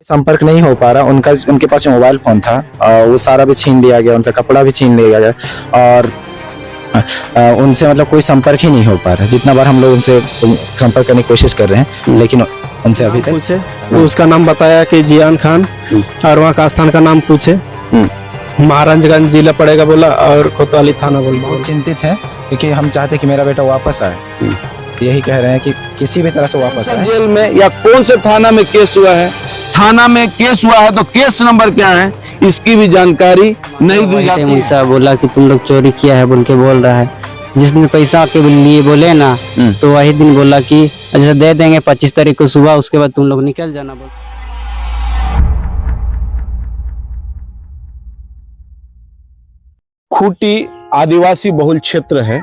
संपर्क नहीं हो पा रहा। उनके पास मोबाइल फोन था, वो सारा भी छीन लिया गया, उनका कपड़ा भी छीन लिया गया और उनसे मतलब कोई संपर्क ही नहीं हो पा रहा। जितना बार हम लोग उनसे संपर्क करने की कोशिश कर रहे हैं लेकिन उनसे अभी तक पूछे, उसका नाम बताया कि जियान खान, और वहाँ का स्थान का नाम पूछे, महाराजगंज जिला पड़ेगा बोला और कोतवाली थाना बोला। बहुत चिंतित है क्योंकि हम चाहते कि मेरा बेटा वापस आए। यही कह रहे हैं कि किसी भी तरह से वापस आए। जेल में या कौन से थाना में केस हुआ है, थाना में केस हुआ है तो केस नंबर क्या है, इसकी भी जानकारी नहीं दी जाती है। ऐसा बोला कि तुम लोग चोरी किया है बोल के बोल रहा है। जिस दिन पैसा के लिए बोले ना तो वही दिन बोला कि अच्छा दे देंगे 25 तारीख को सुबह, उसके बाद तुम लोग निकल जाना बोल। खूंटी आदिवासी बहुल क्षेत्र है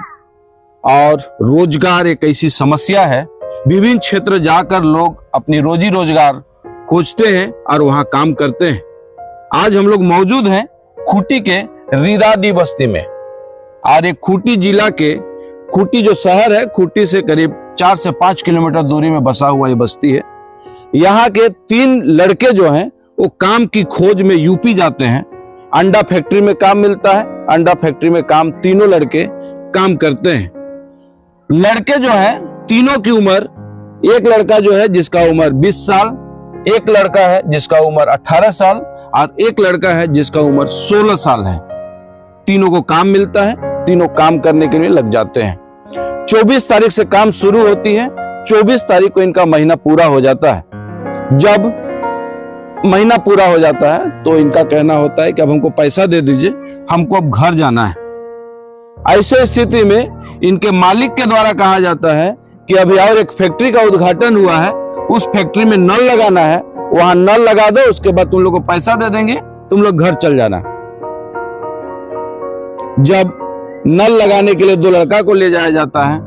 और रोजगार एक ऐसी समस्या है। विभिन्न क्षेत्र जाकर लोग अपनी रोजी रोजगार खोजते हैं और वहां काम करते हैं। आज हम लोग मौजूद हैं खूंटी के रीदादी बस्ती में और एक खूंटी जिला के खूंटी जो शहर है, खूंटी से करीब 4 से 5 किलोमीटर दूरी में बसा हुआ ये बस्ती है। यहाँ के 3 लड़के जो हैं वो काम की खोज में यूपी जाते हैं। अंडा फैक्ट्री में काम मिलता है, अंडा फैक्ट्री में काम तीनों लड़के काम करते हैं। लड़के जो है तीनों की उम्र, एक लड़का जो है जिसका उम्र 20 साल, एक लड़का है जिसका उम्र 18 साल और एक लड़का है जिसका उम्र 16 साल है। तीनों को काम मिलता है, तीनों काम करने के लिए लग जाते हैं। 24 तारीख से काम शुरू होती है, 24 तारीख को इनका महीना पूरा हो जाता है। जब महीना पूरा हो जाता है तो इनका कहना होता है कि अब हमको पैसा दे दीजिए, हमको अब घर जाना है। ऐसे स्थिति में इनके मालिक के द्वारा कहा जाता है कि अभी और एक फैक्ट्री का उद्घाटन हुआ है, उस फैक्ट्री में नल लगाना है, वहां नल लगा दो, उसके बाद तुम लोग को पैसा दे देंगे, तुम लोग घर चल जाना। जब नल लगाने के लिए 2 लड़का को ले जाया जाता है,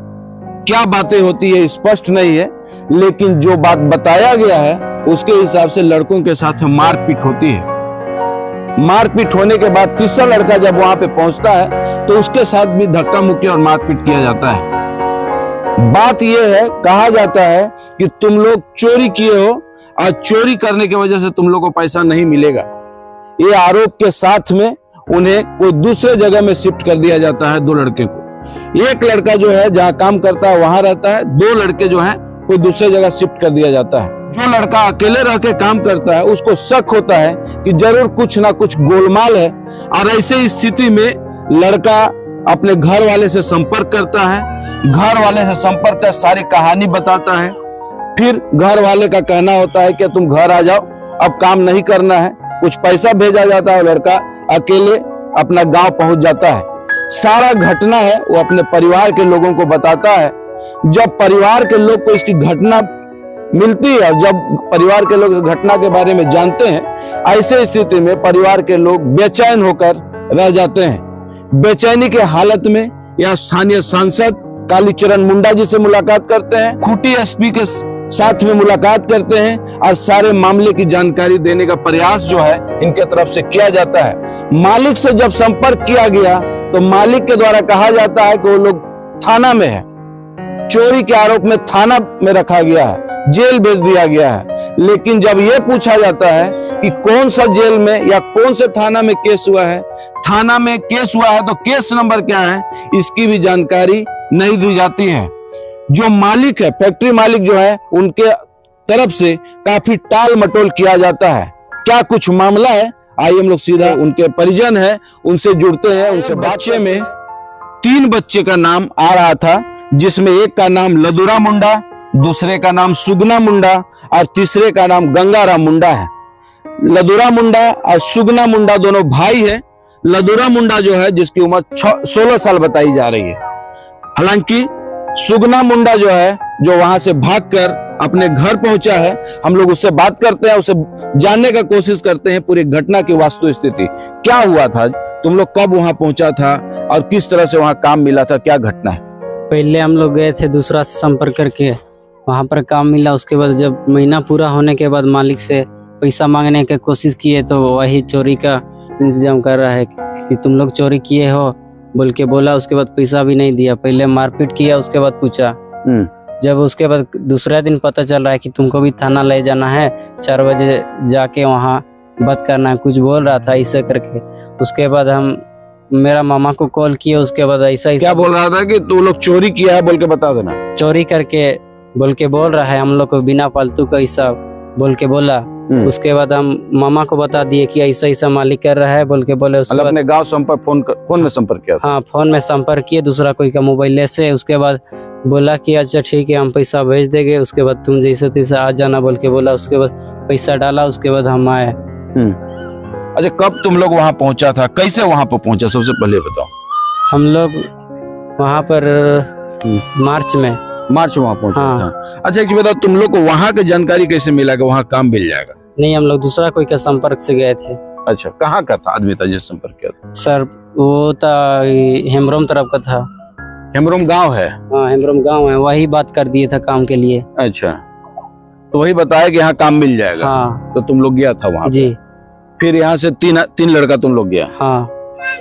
क्या बातें होती है स्पष्ट नहीं है, लेकिन जो बात बताया गया है उसके हिसाब से लड़कों के साथ मारपीट होती है। मारपीट होने के बाद तीसरा लड़का जब वहां पे पहुंचता है तो उसके साथ भी धक्का मुक्की और मारपीट किया जाता है। बात यह है, कहा जाता है कि तुम लोग चोरी किए हो और चोरी करने की वजह से तुम लोग को पैसा नहीं मिलेगा। ये आरोप के साथ में उन्हें कोई दूसरे जगह में शिफ्ट कर दिया जाता है 2 लड़के को। एक लड़का जो है जहां काम करता है वहां रहता है, 2 लड़के जो हैं कोई दूसरे जगह शिफ्ट कर दिया जाता है। जो लड़का अकेले रह के काम करता है उसको शक होता है कि जरूर कुछ ना कुछ गोलमाल है और ऐसे स्थिति में लड़का अपने घर वाले से संपर्क करता है। घर वाले से संपर्क कर सारी कहानी बताता है। फिर घर वाले का कहना होता है कि तुम घर आ जाओ, अब काम नहीं करना है। कुछ पैसा भेजा जाता है, लड़का अकेले अपना गांव पहुंच जाता है। सारा घटना है वो अपने परिवार के लोगों को बताता है। जब परिवार के लोग को इसकी घटना मिलती है और जब परिवार के लोग इस घटना के बारे में जानते हैं, ऐसे स्थिति में परिवार के लोग बेचैन होकर रह जाते हैं। बेचैनी के हालत में यह स्थानीय सांसद कालीचरण मुंडा जी से मुलाकात करते हैं, खूंटी एसपी के साथ में मुलाकात करते हैं और सारे मामले की जानकारी देने का प्रयास जो है इनके तरफ से किया जाता है। मालिक से जब संपर्क किया गया तो मालिक के द्वारा कहा जाता है कि वो लोग थाना में है, चोरी के आरोप में थाना में रखा गया है, जेल भेज दिया गया है। लेकिन जब यह पूछा जाता है कि कौन सा जेल में या कौन से थाना में केस हुआ है, थाना में केस हुआ है तो केस नंबर क्या है, इसकी भी जानकारी नहीं दी जाती है। जो मालिक है, फैक्ट्री मालिक जो है, उनके तरफ से काफी टाल मटोल किया जाता है। क्या कुछ मामला है, आइए हम लोग सीधा उनके परिजन है उनसे जुड़ते हैं। उनसे बच्चे में 3 बच्चे का नाम आ रहा था, जिसमें एक का नाम लदुरा मुंडा, दूसरे का नाम सुगना मुंडा और तीसरे का नाम गंगाराम मुंडा है। लदुरा मुंडा और सुगना मुंडा दोनों भाई है। लदुरा मुंडा जो है जिसकी उम्र 16 साल बताई जा रही है। हालांकि सुगना मुंडा जो है जो वहां से भागकर अपने घर पहुंचा है, हम लोग उससे बात करते हैं, उसे जानने का कोशिश करते हैं पूरी घटना की वास्तु स्थिति क्या हुआ था, तुम लोग कब वहां पहुंचा था और किस तरह से वहां काम मिला था, क्या घटना है। पहले हम लोग गए थे दूसरा से संपर्क करके, वहाँ पर काम मिला। उसके बाद जब महीना पूरा होने के बाद मालिक से पैसा मांगने की कोशिश किए तो वही चोरी का इंतजाम कर रहा है कि तुम लोग चोरी किए हो बोल के बोला। उसके बाद पैसा भी नहीं दिया, पहले मारपीट किया, उसके बाद पूछा जब उसके बाद दूसरा दिन पता चल रहा है कि तुमको भी थाना ले जाना है, 4 बजे जाके वहाँ बात करना है, कुछ बोल रहा था ऐसे करके। उसके बाद हम मेरा मामा को कॉल किए, उसके बाद ऐसा क्या बोल रहा था कि तू लोग चोरी किया है बोल के बता देना। चोरी करके बोल के बोल रहा है, हम लोग को बिना फालतू का ऐसा बोल के बोला। उसके बाद हम मामा को बता दिए कि ऐसा ऐसा मालिक कर रहा है बोल के बोले। उसके बाद अपने गांव संपर्क फोन में संपर्क किया था। हाँ, फोन में संपर्क किए दूसरा कोई का मोबाइल से। उसके बाद बोला कि अच्छा ठीक है हम पैसा भेज देंगे, उसके बाद तुम जैसे तैसे आ जाना बोल के बोला। उसके बाद पैसा डाला, उसके बाद हम आए। अच्छा, कब तुम लोग वहां पहुंचा था, कैसे वहां पर पहुंचा, सबसे पहले बताओ। हम लोग वहाँ पर मार्च में वहां पहुंचा हाँ। था। अच्छा एक चीज बताओ, तुम लोग को वहां की जानकारी कैसे मिला कि वहां काम मिल जाएगा? नहीं, हम लोग दूसरा कोई का संपर्क से गए थे। अच्छा, कहाँ का था आदमी था जिस संपर्क किया था? सर वो था हेमरोम तरफ का था। हेमरोम गांव है? हाँ, हेमरोम गांव है, वही बात कर दिए था काम के लिए। अच्छा, तो वही बताया कि यहाँ काम मिल जाएगा। हाँ तो तुम लोग गया था वहाँ जी। फिर यहाँ से तीन लड़का तुम लोग गया। हाँ,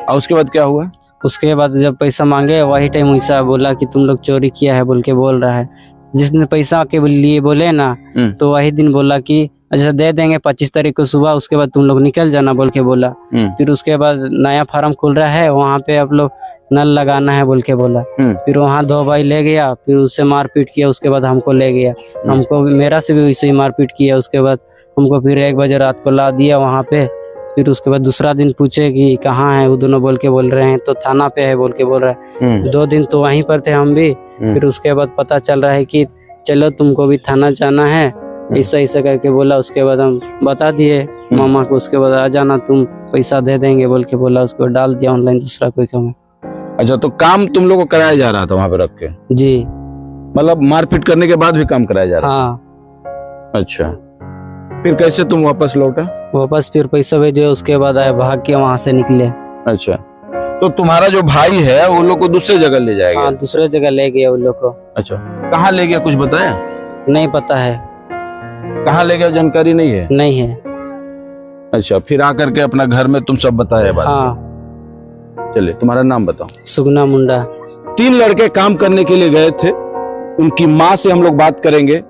और उसके बाद क्या हुआ? उसके बाद जब पैसा मांगे वही टाइम वैसा बोला कि तुम लोग चोरी किया है बोल के बोल रहा है। जिस दिन पैसा के लिए बोले ना, तो वही दिन बोला कि अच्छा दे देंगे 25 तारीख को सुबह, उसके बाद तुम लोग निकल जाना बोल के बोला। फिर उसके बाद नया फार्म खुल रहा है, वहाँ पे आप लोग नल लगाना है बोल के बोला। फिर वहाँ 2 भाई ले गया, फिर उससे मारपीट किया, उसके बाद हमको ले गया। हमको मेरा से भी वैसे ही मारपीट किया। उसके बाद हमको फिर 1 बजे रात को ला दिया वहाँ पे। फिर उसके बाद दूसरा दिन पूछे कि कहाँ है, वो दोनों बोल के बोल रहे हैं तो थाना पे है बोल के बोल रहे हैं। 2 दिन तो वहीं पर थे हम भी। फिर उसके बाद पता चल रहा है कि चलो तुमको भी थाना जाना है, ऐसा ऐसा करके बोला। उसके बाद हम बता दिए मामा को, उसके बाद आ जाना तुम पैसा दे देंगे बोल के बोला। उसको डाल दिया ऑनलाइन दूसरा कोई काम। अच्छा, तो काम तुम लोग को कराया जा रहा था वहाँ पे रख के? जी, मतलब मारपीट करने के बाद भी काम कराया जा रहा? हाँ। अच्छा, फिर कैसे तुम वापस लौटे? वापस फिर पैसा भेजे, उसके बाद आए भाग के वहाँ से निकले। अच्छा, तो तुम्हारा जो भाई है वो लोग को दूसरे जगह ले जाएगा? हाँ, दूसरे जगह ले गया उन लोग को। अच्छा, कहाँ ले गया कुछ बताया? नहीं पता है, कहाँ ले गया जानकारी नहीं है? नहीं है। अच्छा, फिर आकर के अपना घर में तुम सब बताया बात? हाँ। चलिए, तुम्हारा नाम बताओ। सुगना मुंडा। 3 लड़के काम करने के लिए गए थे। उनकी माँ से हम लोग बात करेंगे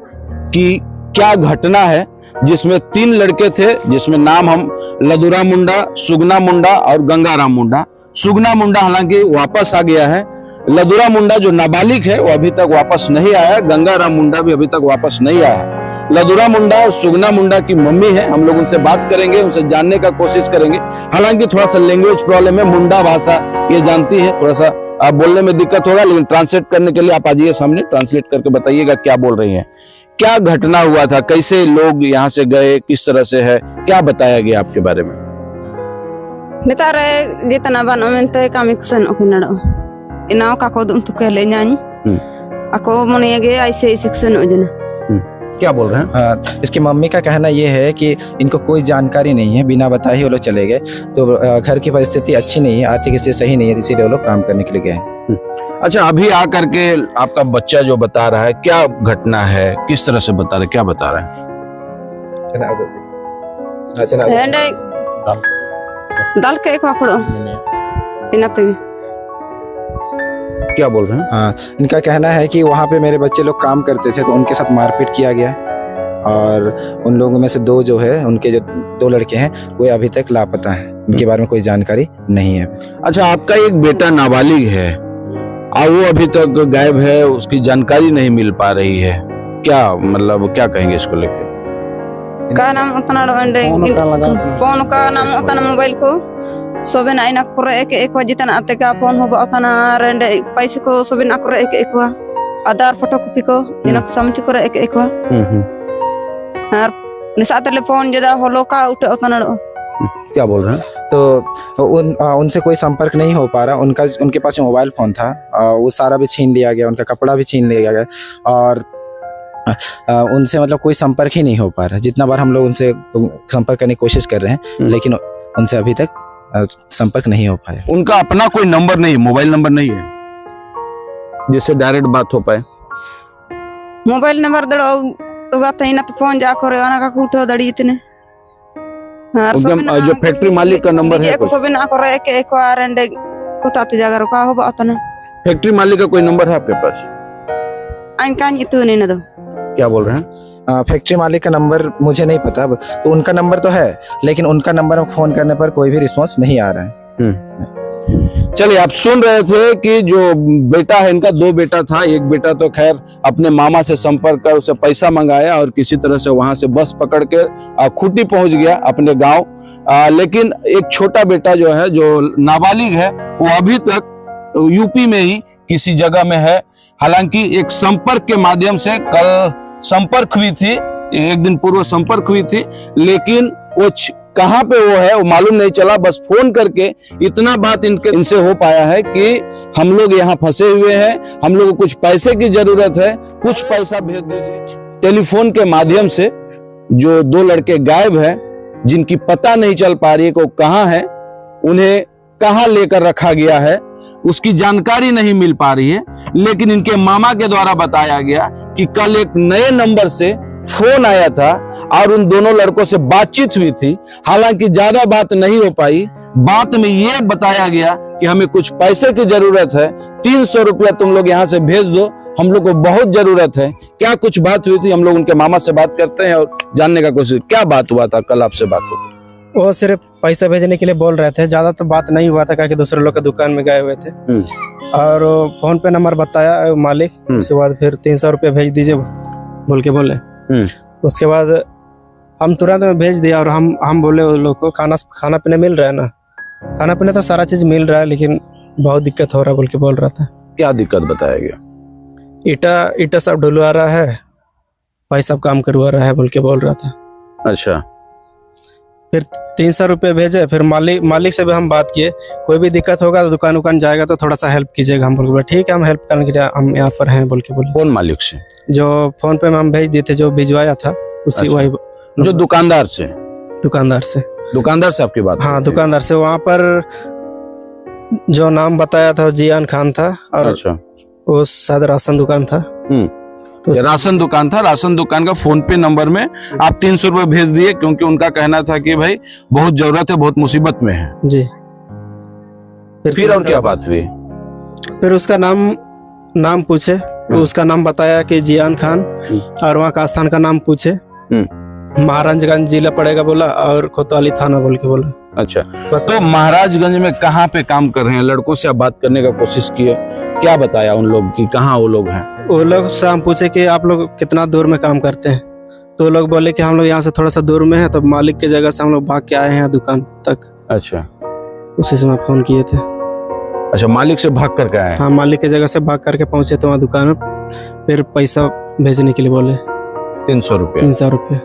कि क्या घटना है जिसमें 3 लड़के थे, जिसमें नाम हम लदुरा मुंडा, सुगना मुंडा और गंगाराम मुंडा। सुगना मुंडा हालांकि वापस आ गया है। लदुरा मुंडा जो नाबालिग है वो अभी तक वापस नहीं आया। गंगाराम मुंडा भी अभी तक वापस नहीं आया। लदुरा मुंडा और सुगना मुंडा की मम्मी है, हम लोग उनसे बात करेंगे, उनसे जानने का कोशिश करेंगे। हालांकि थोड़ा सा लैंग्वेज प्रॉब्लम है, मुंडा भाषा ये जानती है, थोड़ा सा आप बोलने में दिक्कत होगा, लेकिन ट्रांसलेट करने के लिए आप आ जाइए सामने, ट्रांसलेट करके बताइएगा क्या बोल रही हैं, क्या घटना हुआ था, कैसे लोग यहाँ से गए, किस तरह से है, क्या बताया गया आपके बारे में? Nitare di tanah banu mente kami kesen okinado. Ina kako dum tukele nyanyi. Ako moniage ऐसे ही kesen ojena. क्या बोल रहे हैं? इसकी मम्मी का कहना ये है कि इनको कोई जानकारी नहीं है, बिना बताए ही वो लोग चले गए। तो घर की परिस्थिति अच्छी नहीं है, आर्थिक स्थिति सही नहीं है, इसीलिए वो लोग काम करने के लिए गए हैं। अच्छा, अभी आकर के आपका बच्चा जो बता रहा है, क्या घटना है, किस तरह से बता रहा है, क्या बता रहा है? Hende dal ke ko akolo. Ina te. क्या बोल रहे हैं? हाँ, इनका कहना है कि वहाँ पे मेरे बच्चे लोग काम करते थे तो उनके साथ मारपीट किया गया, और उन लोगों में से 2 जो है, उनके जो 2 लड़के हैं वो अभी तक लापता हैं, उनके बारे में कोई जानकारी नहीं है। अच्छा, आपका एक बेटा नाबालिग है और वो अभी तक गायब है, उसकी जानकारी नहीं मिल पा रही है, क्या मतलब क्या कहेंगे इसको लेकर? Ka nam utana do ende. Phone ka nam utana mobile ko. Soben aina kore ek wajitan ateka phone hoba utana rende paise ko soben akore ek ekwa. Aadhaar photocopy ko ina samti kore ek ekwa. Har nisatele phone jeda holo ka uta utana do. क्या बोल रहे हैं? तो उनसे कोई संपर्क नहीं हो पा रहा। उनके पास मोबाइल फोन था, वो सारा भी छीन लिया गया, उनका कपड़ा भी छीन लिया गया, और उनसे मतलब कोई संपर्क ही नहीं हो पा रहा। जितना बार हम लोग उनसे संपर्क करने की कोशिश कर रहे हैं, लेकिन उनसे अभी तक संपर्क नहीं हो पाया। उनका अपना कोई नंबर नहीं, मोबाइल नंबर नहीं है जिससे डायरेक्ट बात हो पाए? Mobile number dado to gata ina to phone ja kore ana ka kuto dadi itne. उनका जो फैक्ट्री मालिक का नंबर है? Ek soben akore ek ekwa rende ko tat jaga ro ka hoba utana. Factory मालिक का कोई number है आपके पास? Angkan itu nih na do. क्या बोल रहे हैं? फैक्ट्री मालिक का नंबर मुझे नहीं पता, तो उनका नंबर तो है लेकिन उनका नंबर फोन करने पर कोई भी रिस्पॉन्स नहीं आ रहा है। चलिए, आप सुन रहे थे कि जो बेटा है इनका, 2 बेटा था। एक बेटा तो खैर अपने मामा से संपर्क कर उसे पैसा मंगाया और किसी तरह से वहां से बस पकड़ के खूंटी पहुंच गया अपने गांव। लेकिन एक छोटा बेटा जो है, जो नाबालिग है, वो अभी तक यूपी में ही किसी जगह में है। हालांकि एक संपर्क के माध्यम से कल संपर्क हुई थी, एक दिन पूर्व संपर्क हुई थी, लेकिन वो कहाँ पे वो है वो मालूम नहीं चला। बस फोन करके इतना बात इनसे हो पाया है कि हम लोग यहाँ फंसे हुए हैं, हम लोग को कुछ पैसे की जरूरत है, कुछ पैसा भेज दीजिए। टेलीफोन के माध्यम से जो 2 लड़के गायब हैं, जिनकी पता नहीं चल पा रही है कि वो कहाँ है, उन्हें कहाँ लेकर रखा गया है, उसकी जानकारी नहीं मिल पा रही है। लेकिन इनके मामा के द्वारा बताया गया कि कल एक नए नंबर से फोन आया था और उन दोनों लड़कों से बातचीत हुई थी। हालांकि ज्यादा बात नहीं हो पाई। बात में ये बताया गया कि हमें कुछ पैसे की जरूरत है, 300 रुपया तुम लोग यहाँ से भेज दो, हम लोग को बहुत जरूरत है। क्या कुछ बात हुई थी, हम लोग उनके मामा से बात करते हैं और जानने का कोशिश। क्या बात हुआ था कल आपसे बात हुई? वो सिर्फ पैसा भेजने के लिए बोल रहे थे, ज्यादा तो बात नहीं हुआ था क्योंकि दूसरे लोग के दुकान में गए हुए थे। और फोन पे नंबर बताया मालिक, उसके बाद फिर 300 रुपया भेज दीजिए बोल के बोले। उसके बाद हम तुरंत में भेज दिया और हम बोले उन लोग को खाना पीने मिल रहा है ना, खाना पीना तो सारा चीज मिल रहा है लेकिन बहुत दिक्कत हो रहा है बोल के बोल रहा था। क्या दिक्कत बताया गया? ईटा सब ढुलवा रहा है, भाई सब काम करवा रहा है बोल के बोल रहा था। अच्छा, फिर 300 रुपये भेजे। फिर मालिक से भी हम बात किए, कोई भी दिक्कत होगा तो दुकान जाएगा तो थोड़ा सा हेल्प कीजिएगा। हम बोल ठीक है, हम हेल्प करने के लिए हम यहाँ पर हैं बोल के बोले। कौन मालिक से? जो फोन पे में हम भेज दिए थे, जो भिजवाया था उसी। अच्छा। वही जो दुकानदार से आपकी बात? हाँ, दुकानदार से। वहाँ पर जो नाम बताया था जियान खान था और अच्छा, वो शायद राशन दुकान था। तो राशन दुकान था। राशन दुकान का फोन पे नंबर में आप 300 रुपए भेज दिए क्योंकि उनका कहना था कि भाई बहुत जरूरत है, बहुत मुसीबत में है जी। फिर और क्या बात हुई? फिर उसका नाम पूछे, उसका नाम बताया कि जियान खान, और वहाँ का स्थान का नाम पूछे, महाराजगंज जिला पड़ेगा बोला और कोतवाली थाना बोल के बोला। अच्छा, तो महाराजगंज में कहाँ पे काम कर रहे हैं? लड़कों से आप बात करने का कोशिश किए, क्या बताया उन लोग कि कहाँ वो लोग हैं? वो लोग से हम पूछे कि आप लोग कितना दूर में काम करते हैं, तो वो लोग बोले कि हम लोग यहाँ से थोड़ा सा दूर में है, तो मालिक की जगह से हम लोग भाग के आए हैं दुकान तक। अच्छा, उसी समय फोन किए थे। अच्छा, मालिक से भाग करके आए? हाँ, मालिक की जगह से भाग करके पहुंचे थे वहाँ दुकान में। फिर पैसा भेजने के लिए बोले 300 रुपये। 300 रुपये।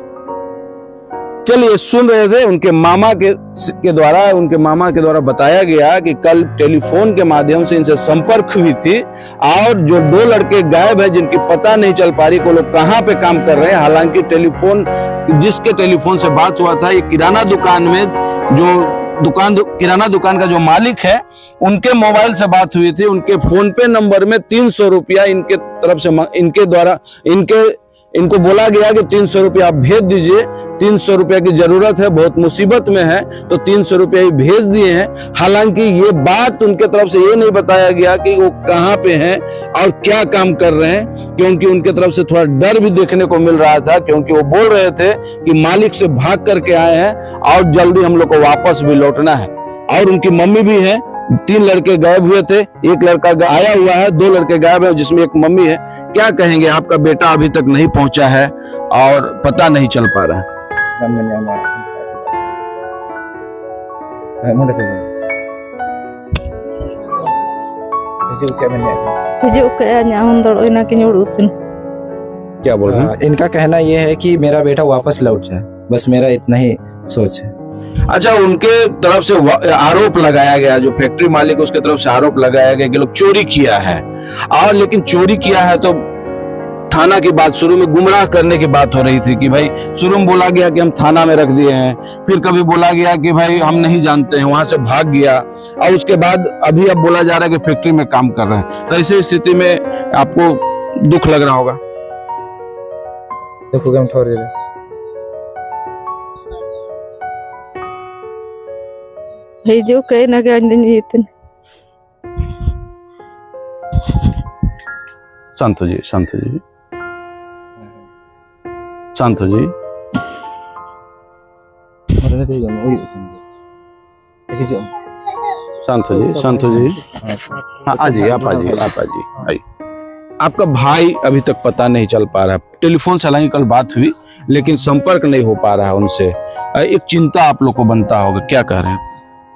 चलिए, सुन रहे थे उनके मामा के द्वारा बताया गया कि कल टेलीफोन के माध्यम से इनसे संपर्क हुई थी और जो 2 लड़के गायब है, जिनकी पता नहीं चल पा रही को लोग कहाँ पे काम कर रहे हैं। हालांकि जिसके टेलीफोन से बात हुआ था, ये किराना दुकान में किराना दुकान का जो मालिक है, उनके मोबाइल से बात हुई थी। उनके फोन पे नंबर में 300 रुपया इनके तरफ से इनको बोला गया कि 300 रुपया आप भेज दीजिए, 300 रुपया की जरूरत है, बहुत मुसीबत में है, तो 300 रुपया ही भेज दिए हैं। हालांकि ये बात उनके तरफ से ये नहीं बताया गया कि वो कहाँ पे हैं और क्या काम कर रहे हैं, क्योंकि उनके तरफ से थोड़ा डर भी देखने को मिल रहा था, क्योंकि वो बोल रहे थे कि मालिक से भाग करके आए हैं और जल्दी हम लोग को वापस भी लौटना है। और उनकी मम्मी भी है। 3 लड़के गायब हुए थे, 1 लड़का आया हुआ है, 2 लड़के गायब है, जिसमें एक मम्मी है। क्या कहेंगे? आपका बेटा अभी तक नहीं पहुंचा है और पता नहीं चल पा रहा है। क्या बोल रहे हैं? इनका कहना यह है कि मेरा बेटा वापस लौट जाए, बस मेरा इतना ही सोच है। अच्छा, उनके तरफ से आरोप लगाया गया, जो फैक्ट्री मालिक उसके तरफ से आरोप लगाया गया कि लोग चोरी किया है। और लेकिन चोरी किया है तो थाना की बात, शुरू में गुमराह करने की बात हो रही थी कि भाई शुरू में बोला गया कि हम थाना में रख दिए हैं, फिर कभी बोला गया कि भाई हम नहीं जानते हैं, वहां से भाग गया, और उसके बाद अभी अब बोला जा रहा है कि फैक्ट्री में काम कर रहे हैं। तो ऐसी स्थिति में आपको दुख लग रहा होगा। देखो हम ठोर दे Hijau kayak naga anjing itu. शांत हो जी, शांत हो जी, शांत हो जी। शांत हो जी, शांत हो जी। हाँ, आ जाइए, आप आ जाइए, आप आ जाइए, आइए। आपका भाई अभी तक पता नहीं चल पा रहा है। टेलीफोन से हालांकि कल बात हुई, लेकिन संपर्क नहीं हो पा रहा है उनसे। एक चिंता आप लोग को बनता होगा, क्या कह रहे हैं?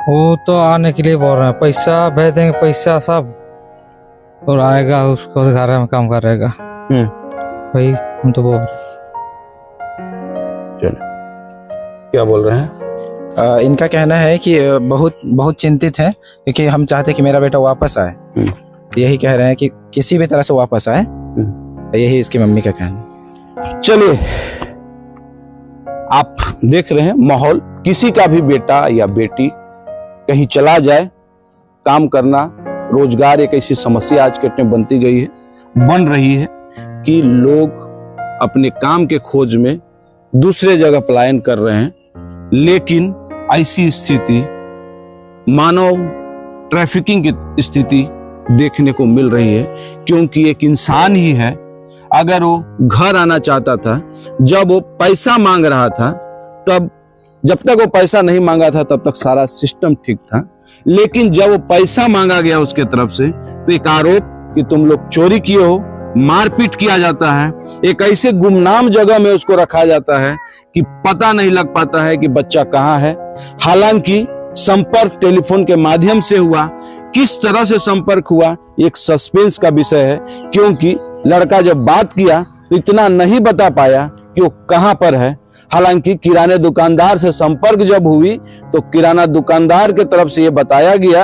वो तो आने के लिए बोल रहे हैं, पैसा भेज देंगे, पैसा सब, और आएगा उसको घर में काम करेगा। भाई हम तो बोल, चलो क्या बोल रहे हैं? इनका कहना है कि बहुत बहुत चिंतित है, क्योंकि हम चाहते हैं कि मेरा बेटा वापस आए। यही कह रहे हैं कि किसी भी तरह से वापस आए, यही इसकी मम्मी का कहना। चलिए, आप देख रहे हैं माहौल, किसी का भी बेटा या बेटी कहीं चला जाए, काम करना, रोजगार एक ऐसी समस्या आज के टाइम बनती गई है, बन रही है कि लोग अपने काम के खोज में दूसरे जगह पलायन कर रहे हैं। लेकिन ऐसी स्थिति, मानव ट्रैफिकिंग की स्थिति देखने को मिल रही है, क्योंकि एक इंसान ही है, अगर वो घर आना चाहता था, जब वो पैसा मांग रहा था, तब जब तक वो पैसा नहीं मांगा था तब तक सारा सिस्टम ठीक था, लेकिन जब वो पैसा मांगा गया उसके तरफ से, तो एक आरोप कि तुम लोग चोरी किए हो, मारपीट किया जाता है, एक ऐसे गुमनाम जगह में उसको रखा जाता है कि पता नहीं लग पाता है कि बच्चा कहाँ है। हालांकि संपर्क टेलीफोन के माध्यम से हुआ, किस तरह से संपर्क हुआ एक सस्पेंस का विषय है, क्योंकि लड़का जब बात किया तो इतना नहीं बता पाया कि वो कहां पर है। हालांकि किराने दुकानदार से संपर्क जब हुई तो किराना दुकानदार के तरफ से ये बताया गया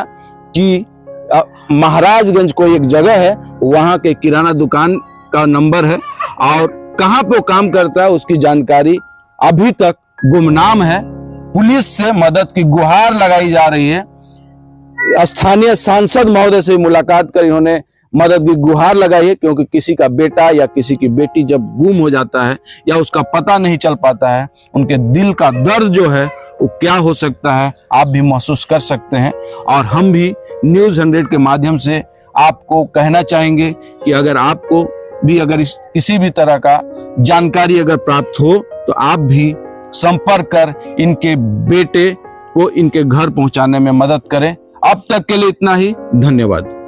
कि महाराजगंज कोई एक जगह है, वहां के किराना दुकान का नंबर है, और कहां पे वो काम करता है उसकी जानकारी अभी तक गुमनाम है। पुलिस से मदद की गुहार लगाई जा रही है। स्थानीय सांसद महोदय से मुलाकात कर इन्होंने मदद की गुहार लगाई है, क्योंकि किसी का बेटा या किसी की बेटी जब गुम हो जाता है या उसका पता नहीं चल पाता है, उनके दिल का दर्द जो है वो क्या हो सकता है, आप भी महसूस कर सकते हैं। और हम भी न्यूज़ 100 के माध्यम से आपको कहना चाहेंगे कि अगर आपको भी अगर किसी भी तरह का जानकारी अगर प्राप्त हो, तो आप भी संपर्क कर इनके बेटे को इनके घर पहुंचाने में मदद करें। अब तक के लिए इतना ही, धन्यवाद।